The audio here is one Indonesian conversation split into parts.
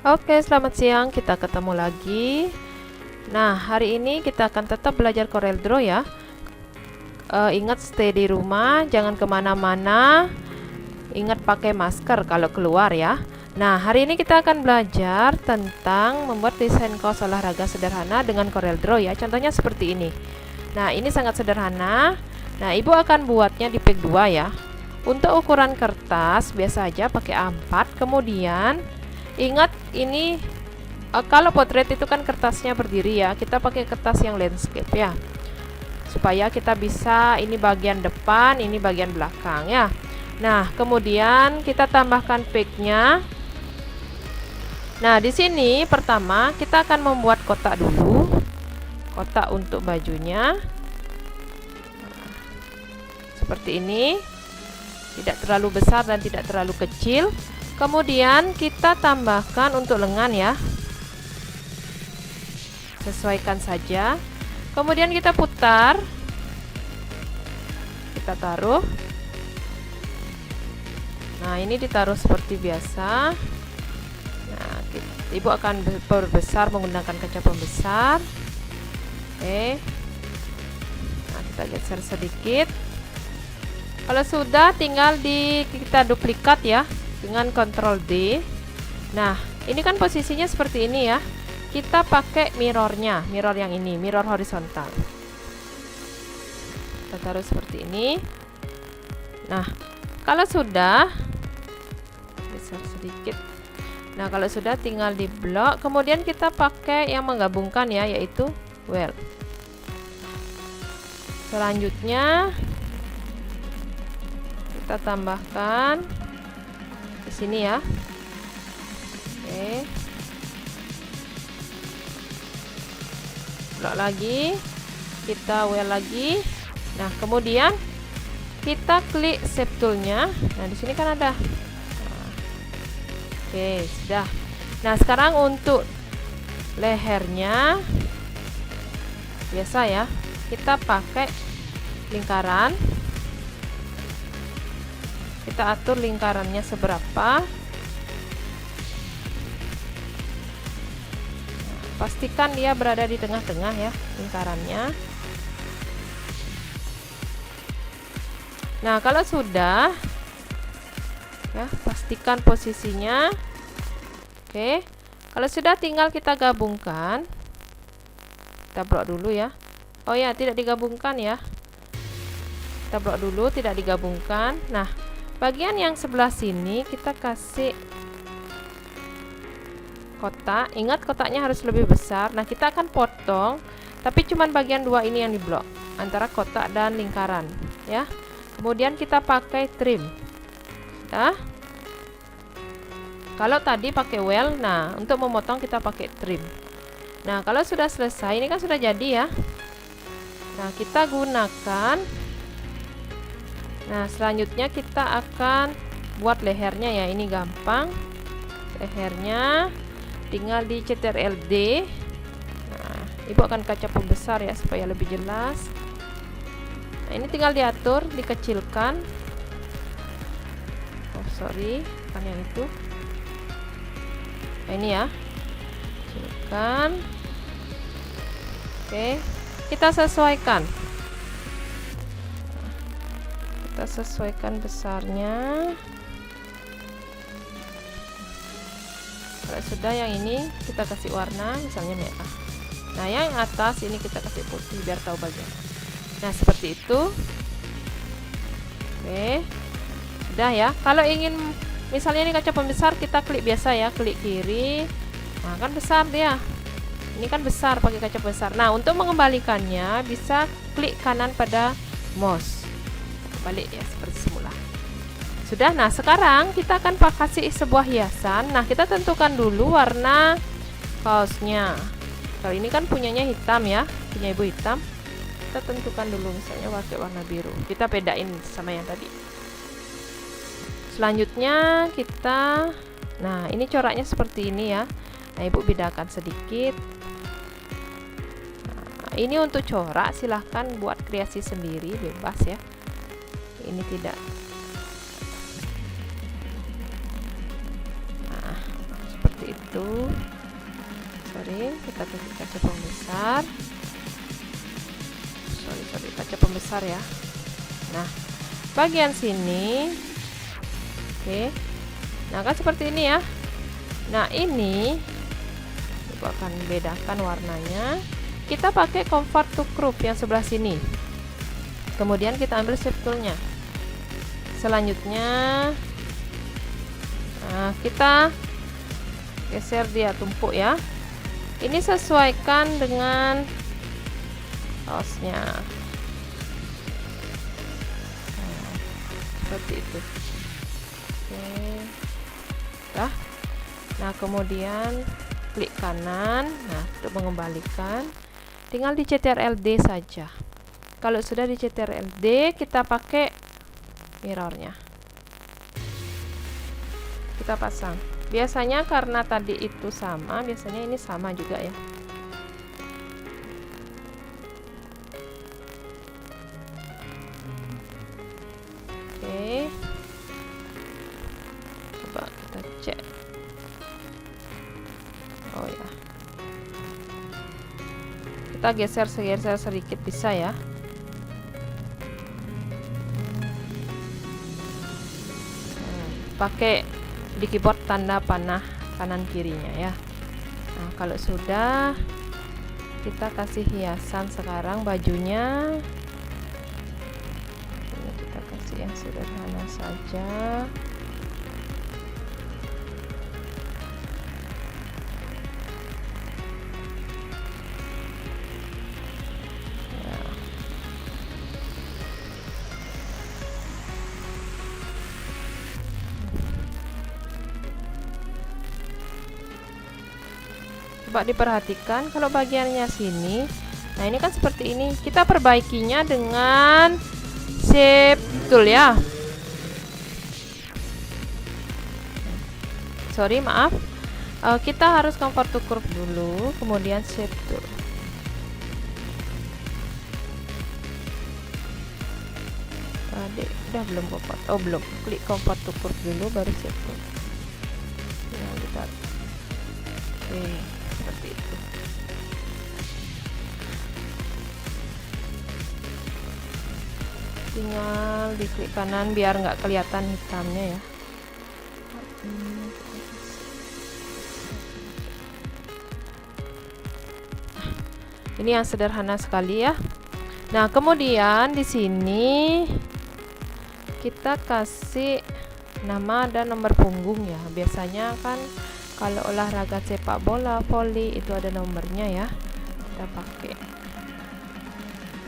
Oke, selamat siang. Kita ketemu lagi. Nah, hari ini kita akan tetap belajar Corel Draw ya. Ingat stay di rumah, jangan kemana-mana. Ingat pakai masker kalau keluar ya. Nah, hari ini kita akan belajar tentang membuat desain kaos olahraga sederhana dengan Corel Draw ya. Contohnya seperti ini. Nah, ini sangat sederhana. Nah, ibu akan buatnya di page 2 ya. Untuk ukuran kertas biasa aja pakai A4. Kemudian ingat ini kalau potret itu kan kertasnya berdiri ya, kita pakai kertas yang landscape ya, supaya kita bisa ini bagian depan, ini bagian belakang ya. Nah, kemudian kita tambahkan page-nya. Nah, di sini pertama kita akan membuat kotak dulu, kotak untuk bajunya. Seperti ini, tidak terlalu besar dan tidak terlalu kecil. Kemudian kita tambahkan untuk lengan ya, sesuaikan saja. Kemudian kita putar, kita taruh. Nah, ini ditaruh seperti biasa. Nah, ibu akan perbesar menggunakan kaca pembesar. Oke. Nah, kita geser sedikit. Kalau sudah, tinggal kita duplikat ya dengan Ctrl D. Nah, ini kan posisinya seperti ini ya. Kita pakai mirrornya, mirror yang ini, mirror horizontal. Kita taruh seperti ini. Nah, kalau sudah, besar sedikit. Nah, kalau sudah tinggal di blok. Kemudian kita pakai yang menggabungkan ya, yaitu well. Selanjutnya kita tambahkan di sini ya. Oke. Blok lagi, kita well lagi. Nah, kemudian kita klik shape toolnya. Nah, di sini kan ada. Oke, sudah. Nah, sekarang untuk lehernya biasa ya, kita pakai lingkaran. Kita atur lingkarannya seberapa. Pastikan dia berada di tengah-tengah ya lingkarannya. Nah, kalau sudah ya, pastikan posisinya. Oke. Kalau sudah, tinggal kita gabungkan. Kita blok dulu ya. Oh ya, tidak digabungkan ya. Kita blok dulu, tidak digabungkan. Nah, bagian yang sebelah sini kita kasih kotak. Ingat, kotaknya harus lebih besar. Nah, kita akan potong, tapi cuman bagian dua ini yang diblok, antara kotak dan lingkaran ya. Kemudian kita pakai trim. Nah, kalau tadi pakai well, nah untuk memotong kita pakai trim. Nah, kalau sudah selesai, ini kan sudah jadi ya. Nah, kita gunakan. Nah, selanjutnya kita akan buat lehernya ya. Ini gampang. Lehernya tinggal di Ctrl D. Nah, ibu akan kaca pembesar ya supaya lebih jelas. Nah, ini tinggal diatur, dikecilkan. Oh, sorry, bukan yang itu. Nah, ini ya. Kecilkan. Oke, kita sesuaikan. Kita sesuaikan besarnya. Kalau sudah, yang ini kita kasih warna misalnya merah. Nah, yang atas ini kita kasih putih biar tahu bagian. Nah, seperti itu. Oke, sudah ya. Kalau ingin misalnya ini kaca pembesar, kita klik biasa ya, klik kiri. Nah, kan besar dia. Ini kan besar pakai kaca besar. Nah, untuk mengembalikannya bisa klik kanan pada mouse. Balik ya seperti semula. Sudah. Nah, sekarang kita akan kasih sebuah hiasan. Nah, kita tentukan dulu warna kaosnya. Kalau ini kan punyanya hitam ya, punya ibu hitam. Kita tentukan dulu, misalnya pakai warna biru. Kita bedain sama yang tadi. Selanjutnya kita, nah ini coraknya seperti ini ya. Nah, ibu bedakan sedikit. Nah, ini untuk corak, silahkan buat kreasi sendiri, bebas ya. Ini tidak. Nah, seperti itu. itu. Sorry, kita kasih kaca pembesar. Sorry, kaca pembesar ya. Nah, bagian sini, oke. Nah, kan seperti ini ya. Nah, ini coba akan bedakan warnanya. Kita pakai convert to crop yang sebelah sini. Kemudian kita ambil shape toolnya. Selanjutnya, nah, kita geser dia tumpuk ya. Ini sesuaikan dengan kaosnya. Nah, seperti itu. Oke. Nah, kemudian klik kanan. Nah, untuk mengembalikan tinggal di CTRL-D saja. Kalau sudah di CTRL-D, kita pakai mirrornya. Kita pasang. Biasanya karena tadi itu sama, biasanya ini sama juga ya. Oke. Coba kita cek. Oh ya. Kita geser sedikit bisa ya. Pakai di keyboard tanda panah kanan kirinya ya. Nah, kalau sudah, kita kasih hiasan sekarang bajunya. Ini kita kasih yang sederhana saja. Coba diperhatikan kalau bagiannya sini. Nah, ini kan seperti ini. Kita perbaikinya dengan shape tool ya. Sorry, maaf. Kita harus convert to curve dulu, kemudian shape tool. Tadi udah belum convert. Oh, belum. Klik convert to curve dulu baru shape tool. Nah, kita oke. Seperti itu. Tinggal diklik kanan biar nggak kelihatan hitamnya ya. Ini yang sederhana sekali ya. Nah, kemudian di sini kita kasih nama dan nomor punggung ya. Biasanya kan kalau olahraga sepak bola, voli itu ada nomornya ya. Kita pakai.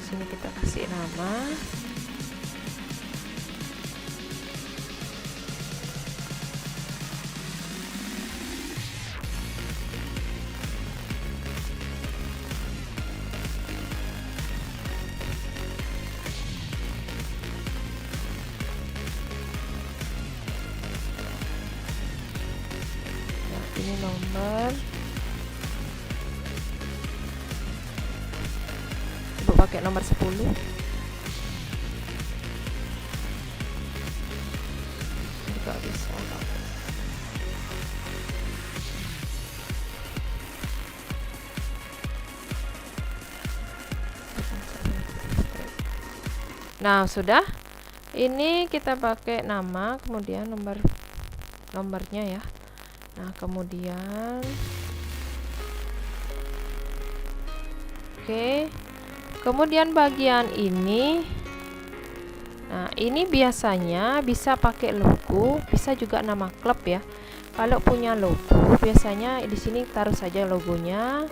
Sini kita kasih nama. Ini nomor, coba pakai nomor 10. Juga bisa pakai. Nah, sudah. Ini kita pakai nama, kemudian nomornya ya. Nah, kemudian oke. Kemudian bagian ini. Nah, ini biasanya bisa pakai logo, bisa juga nama klub ya. Kalau punya logo, biasanya di sini taruh saja logonya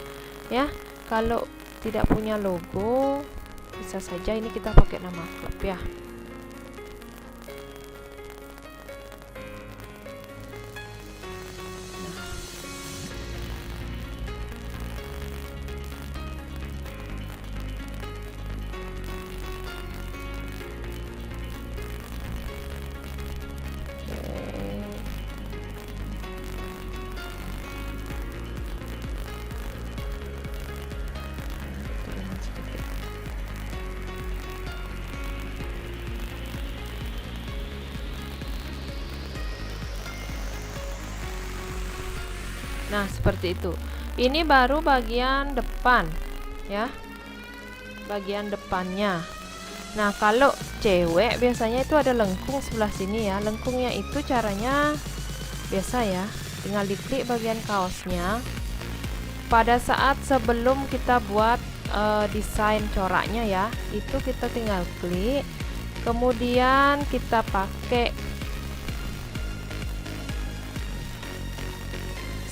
ya. Kalau tidak punya logo, bisa saja ini kita pakai nama klub ya. Nah, seperti itu. Ini baru bagian depan ya, bagian depannya. Nah, kalau cewek biasanya itu ada lengkung sebelah sini ya. Lengkungnya itu caranya biasa ya, tinggal diklik bagian kaosnya. Pada saat sebelum kita buat desain coraknya ya, itu kita tinggal klik, kemudian kita pakai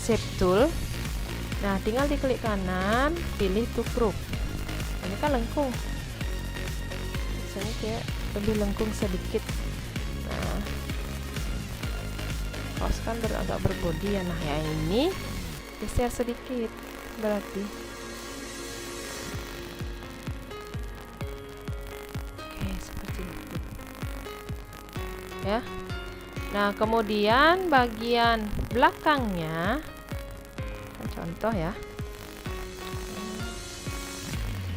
shape tool. Nah, tinggal diklik kanan, pilih to group. Ini kan lengkung, biasanya kayak lebih lengkung sedikit. Nah, kaos kan agak berbodi ya. Nah, yang ini geser sedikit berarti. Oke, seperti itu ya. Nah, kemudian bagian belakangnya, contoh ya,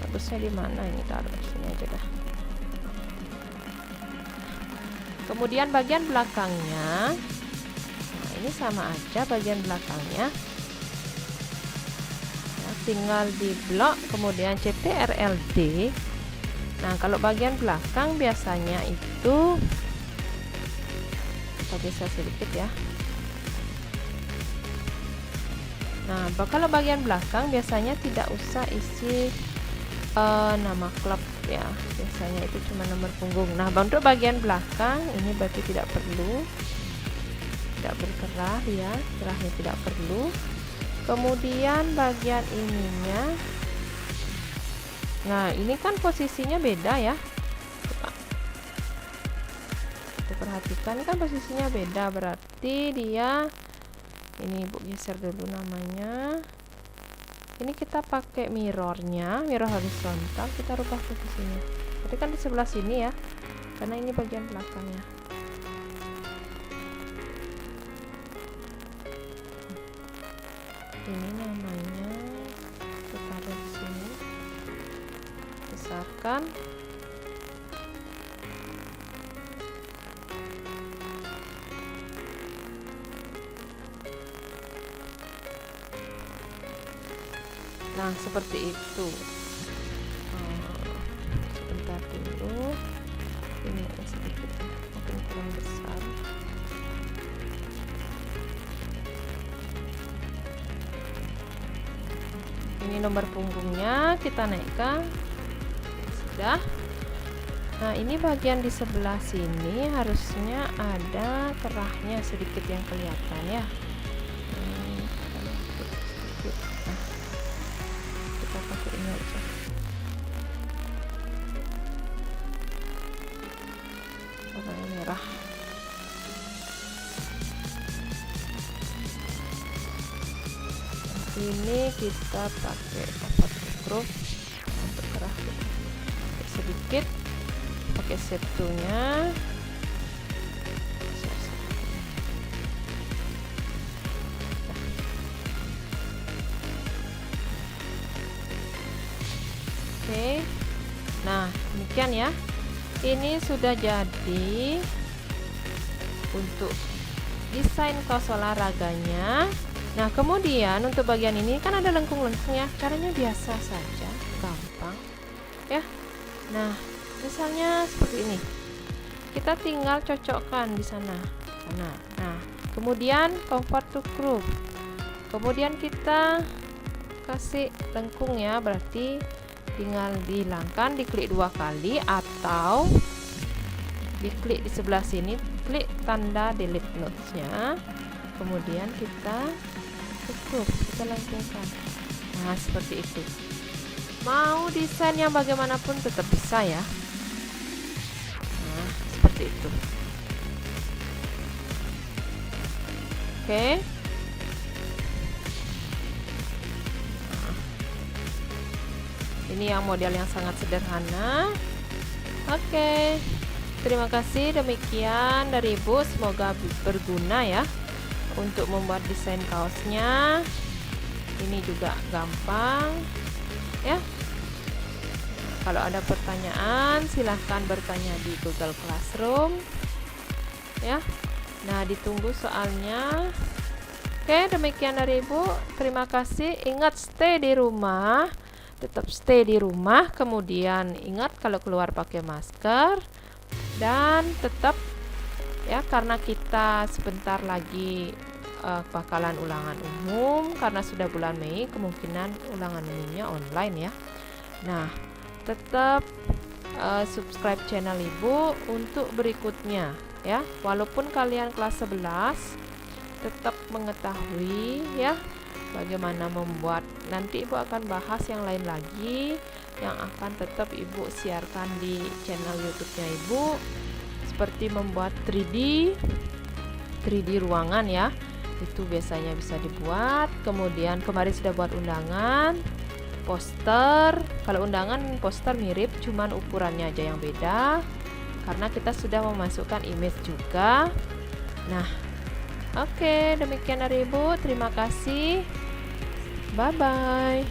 bagusnya di mana ini, taruh di sini aja dah. Kemudian bagian belakangnya, nah ini sama aja bagian belakangnya ya, tinggal di blok kemudian CTRL-D. Nah, kalau bagian belakang biasanya itu kita geser sedikit ya. Nah, kalau bagian belakang biasanya tidak usah isi nama klub ya, biasanya itu cuma nomor punggung. Nah, untuk bagian belakang ini berarti tidak perlu, tidak berkerah ya, kerahnya tidak perlu. Kemudian bagian ininya, nah ini kan posisinya beda ya, kita perhatikan kan posisinya beda, berarti dia ini ibu geser dulu namanya. Ini kita pakai mirrornya, mirror horizontal, kita rubah posisinya. Jadi kan di sebelah sini ya, karena ini bagian belakangnya. Ini namanya, kita taruh di sini, besarkan. Nah, seperti itu. Sebentar dulu, ini sedikit mungkin kurang besar. Ini nomor punggungnya kita naikkan, sudah. Nah, ini bagian di sebelah sini harusnya ada kerahnya sedikit yang kelihatan ya. Pakai ini aja. Warnanya merah. Ini kita pakai waterproof untuk kerah kita. Pakai sedikit, pakai shape tool-nya. Oke, nah demikian ya. Ini sudah jadi untuk desain kaos olahraganya. Nah, kemudian untuk bagian ini kan ada lengkung-lengkung ya. Caranya biasa saja, gampang ya. Nah, misalnya seperti ini, kita tinggal cocokkan di sana. Nah, kemudian convert to group. Kemudian kita kasih lengkung ya, berarti tinggal dihilangkan, diklik 2 kali atau diklik di sebelah sini, klik tanda delete notes-nya, kemudian kita tutup, kita lengkungkan. Nah, seperti itu. Mau desain yang bagaimanapun tetap bisa ya. Nah, seperti itu. Oke. Ini yang model yang sangat sederhana. Oke, terima kasih. Demikian dari Ibu, semoga berguna ya untuk membuat desain kaosnya. Ini juga gampang ya. Kalau ada pertanyaan silahkan bertanya di Google Classroom ya. Nah, ditunggu soalnya. Oke, demikian dari Ibu. Terima kasih. Ingat stay di rumah. Tetap stay di rumah. Kemudian ingat kalau keluar pakai masker. Dan tetap ya, karena kita sebentar lagi bakalan ulangan umum, karena sudah bulan Mei, kemungkinan ulangan umumnya online ya. Nah, tetap subscribe channel Ibu untuk berikutnya ya. Walaupun kalian kelas 11, tetap mengetahui ya bagaimana membuat. Nanti Ibu akan bahas yang lain lagi yang akan tetap Ibu siarkan di channel YouTube-nya Ibu, seperti membuat 3D ruangan ya. Itu biasanya bisa dibuat. Kemudian kemarin sudah buat undangan, poster. Kalau undangan poster mirip, cuman ukurannya aja yang beda karena kita sudah memasukkan image juga. Nah, oke, demikian dari Ibu. Terima kasih. Bye bye.